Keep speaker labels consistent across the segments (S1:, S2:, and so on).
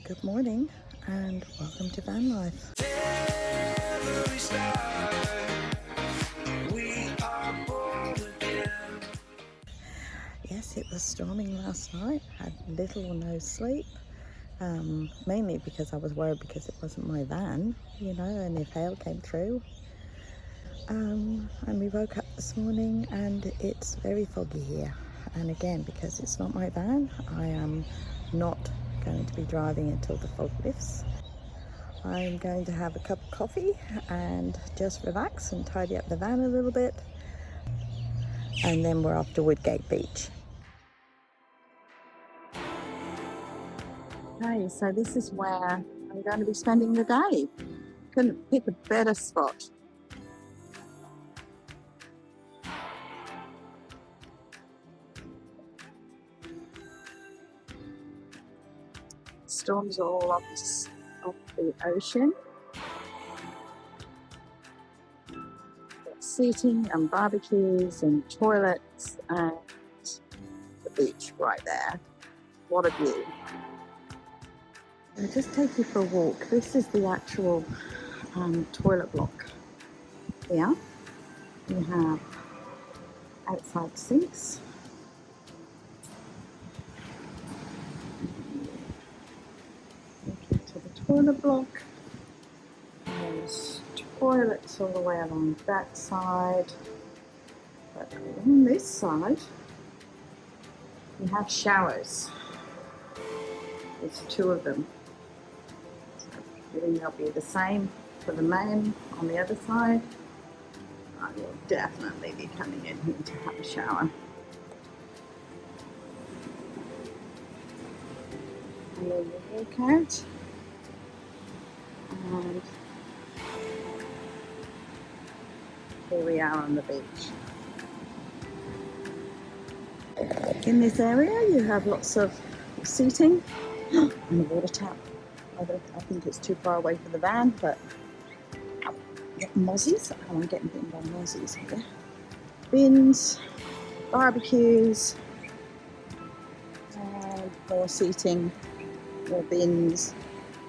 S1: Good morning and welcome to van life. Yes, it was storming last night. Had little or no sleep, mainly because I was worried because it wasn't my van, and if hail came through. And we woke up this morning and it's very foggy here. And again, because it's not my van, I am not going to be driving until the fog lifts. I'm going to have a cup of coffee and just relax and tidy up the van a little bit. And then we're off to Woodgate Beach. Okay, so this is where I'm going to be spending the day. Couldn't pick a better spot. Storms all off the ocean. Got seating and barbecues and toilets and the beach right there. What a view. I'll just take you for a walk. This is the actual toilet block here. You have outside sinks. To the toilet block. There's toilets all the way along that side. But on this side, you have showers. There's two of them. So they'll be the same for the man on the other side. I will definitely be coming in here to have a shower. And then you walk out. And here we are on the beach. In this area you have lots of seating and a water tap. I think it's too far away for the van, but getting mozzies. I'm getting bitten by mozzies here. Bins, barbecues, and more seating, more bins,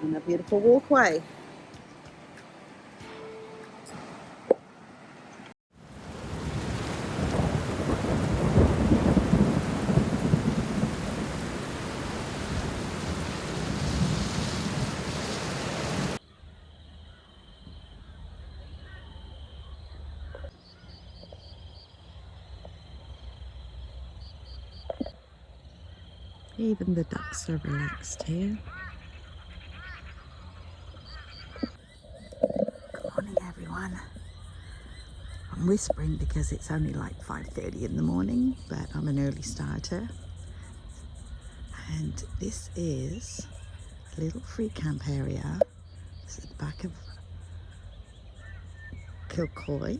S1: and a beautiful walkway. Even the ducks are relaxed here. Good morning, everyone. I'm whispering because it's only like 5:30 in the morning, but I'm an early starter. And this is a little free camp area. This is the back of Kilcoy.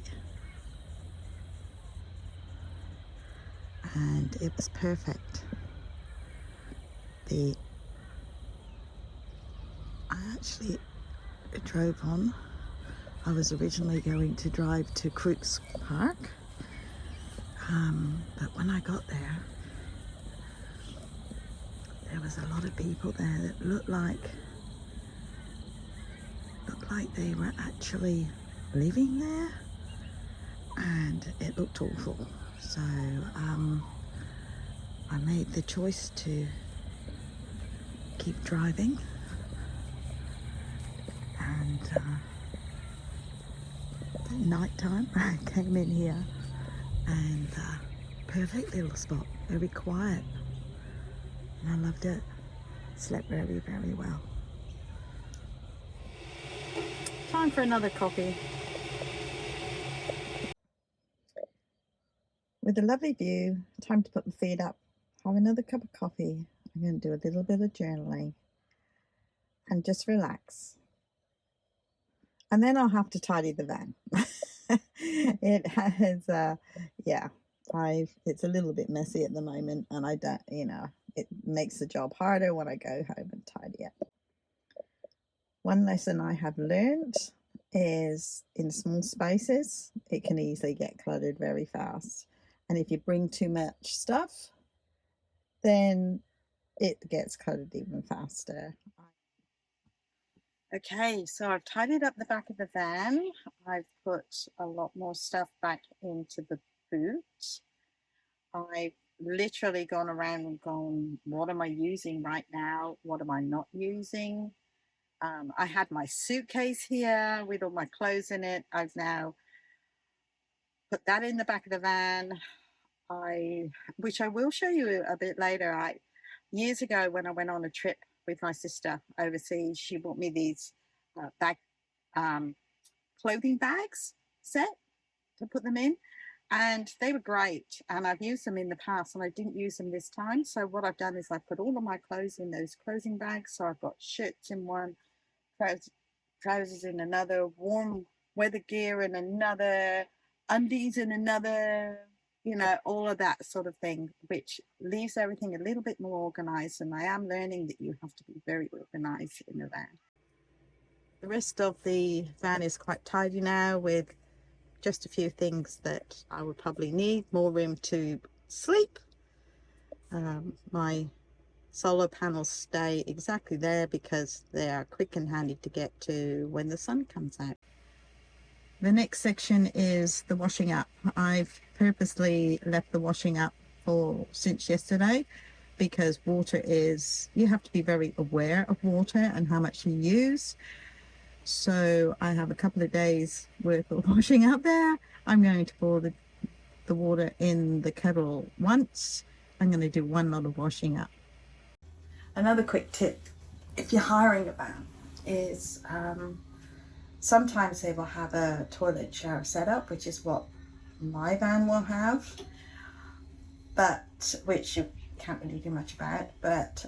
S1: And it was perfect. I actually drove on. I was originally going to drive to Crooks Park, but when I got there, there was a lot of people there that looked like they were actually living there, and it looked awful. So I made the choice to keep driving, and at night time I came in here, and perfect little spot, very quiet, and I loved it. Slept very, very well. Time for another coffee. With a lovely view, time to put my feet up, have another cup of coffee. I'm going to do a little bit of journaling and just relax. And then I'll have to tidy the van. It has, it's a little bit messy at the moment, and I don't, it makes the job harder when I go home and tidy it. One lesson I have learned is in small spaces, it can easily get cluttered very fast. And if you bring too much stuff, then it gets cluttered even faster. Okay, so I've tidied up the back of the van. I've put a lot more stuff back into the boot. I've literally gone around and gone, what am I using right now? What am I not using? I had my suitcase here with all my clothes in it. I've now put that in the back of the van. Which I will show you a bit later. Years ago when I went on a trip with my sister overseas, she bought me these clothing bags set to put them in, and they were great, and I've used them in the past and I didn't use them this time. So what I've done is I put all of my clothes in those clothing bags. So I've got shirts in one, trousers in another, warm weather gear in another, undies in another, all of that sort of thing, which leaves everything a little bit more organized. And I am learning that you have to be very organized in a van. The rest of the van is quite tidy now, with just a few things that I would probably need. More room to sleep. My solar panels stay exactly there because they are quick and handy to get to when the sun comes out. The next section is the washing up. I've purposely left the washing up since yesterday, because water you have to be very aware of water and how much you use. So I have a couple of days worth of washing up there. I'm going to pour the water in the kettle once. I'm going to do one lot of washing up. Another quick tip, if you're hiring a van, is sometimes they will have a toilet shower setup, which is what my van will have, but which you can't really do much about. But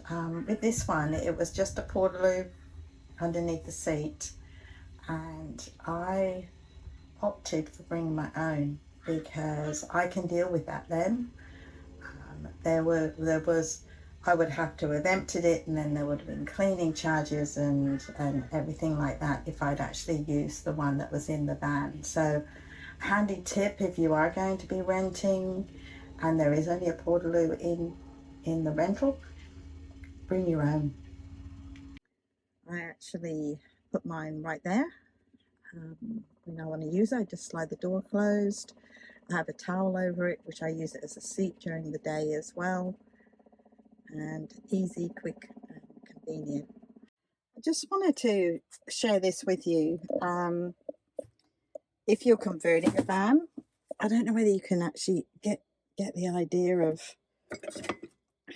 S1: with this one, it was just a portaloo underneath the seat, and I opted for bringing my own because I can deal with that then. I would have to have emptied it, and then there would have been cleaning charges and everything like that if I'd actually used the one that was in the van. So handy tip, if you are going to be renting and there is only a portaloo in the rental, bring your own. I actually put mine right there. When I want to use it, I just slide the door closed. I have a towel over it, which I use it as a seat during the day as well. And easy, quick and convenient. I just wanted to share this with you. If you're converting a van, I don't know whether you can actually get the idea of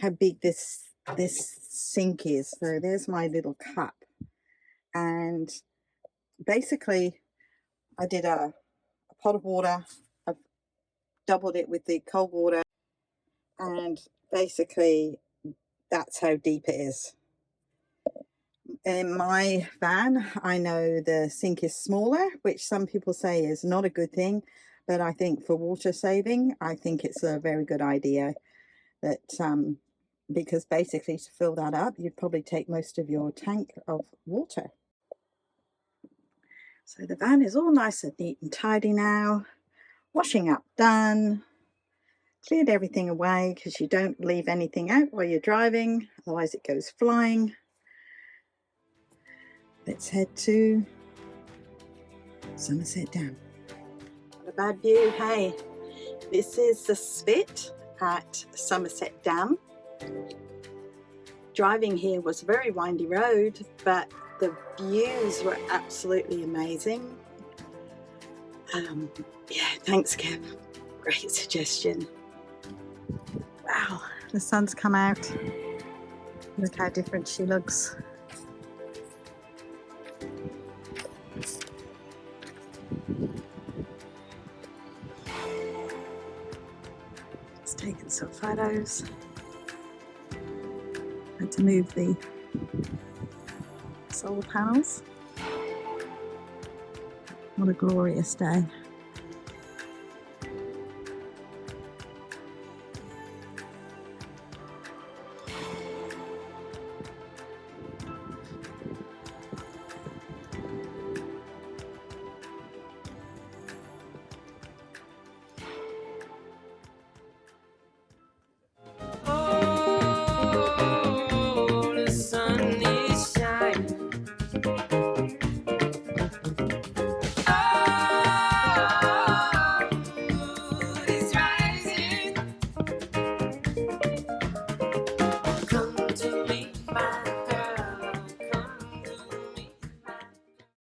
S1: how big this sink is. So there's my little cup, and basically I did a pot of water. I've doubled it with the cold water, and basically that's how deep it is. In my van, I know the sink is smaller, which some people say is not a good thing, but I think for water saving, I think it's a very good idea. That because basically to fill that up, you'd probably take most of your tank of water. So the van is all nice and neat and tidy now. Washing up done. Cleared everything away, because you don't leave anything out while you're driving, otherwise it goes flying. Let's head to Somerset Dam. Not a bad view. Hey, this is the spit at Somerset Dam. Driving here was a very windy road, but the views were absolutely amazing. Yeah, thanks, Kev. Great suggestion. Wow, the sun's come out. Look how different she looks. Just taking some photos. And to move the solar panels. What a glorious day.